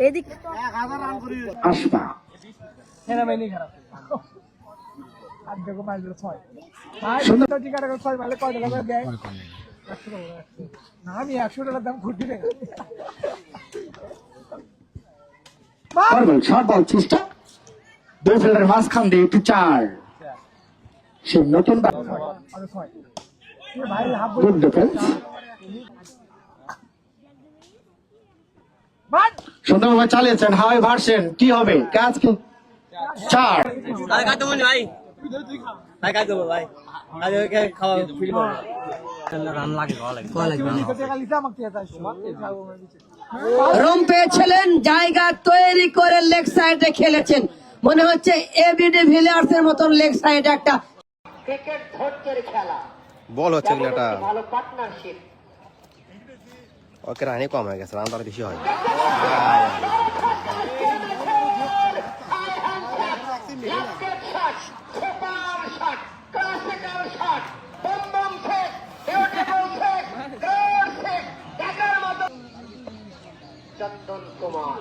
এদিক আসবা সেনাবাহিনী খারাপ আর দেখো মাইল 6 সুন্দর টিকাটা 6 মাইলে কয় টাকা করে দেয় না আমি 100 টাকার দাম খুঁটি রে শর্ট বল চেষ্টা দুই ফিল্ডারের মাঝখান দিয়ে একটু চার সে নতুন গুড ডিফেন্স সুন্দরভাবে চালিয়েছেন হাওয়াই ভার্সেন কি হবে ক্যাচ কি চার রুম পেয়েছিলেন, জায়গা তৈরি করে লেগ সাইডে খেলেছেন। মনে হচ্ছে এবি ডিভিলিয়ার্স এর মতন লেগ সাইডে একটা ক্রিকেট ধৈর্যের খেলা বল হচ্ছে এটা ভালো পার্টনারশিপ। ওকে রানি কম হয়ে গেছে রান তার বেশি হয় চন্দন কুমার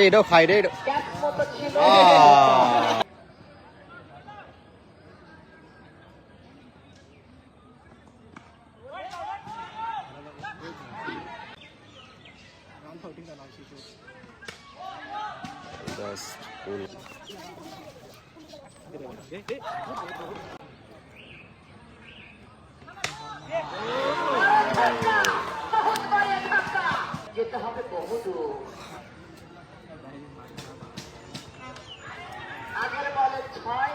এটাও খাই রে যেতে হবে বহুদূর। আগের বলে 6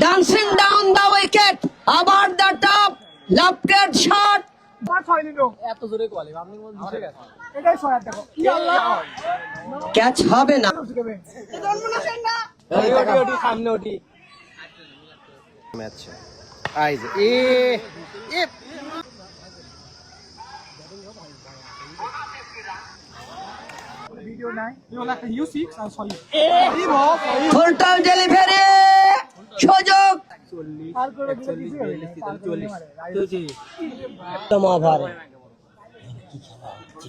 ডান্সিং ডাউন দ্য উইকেট, আবার দ্য টপ লেফটেড শট। এত জোরে কোয়ালি আপনি বলছেন এটাই 6 দেখো কি আল্লাহ ক্যাচ হবে না। ওটি সামনে ওটি ম্যাচ আইজ এ ভিডিও নাই ইওলা U6 আর 6 ফুলটন ডেলিভারি সুযোগ আর করে দিলে 40 তম ওভার কি খেলা হচ্ছে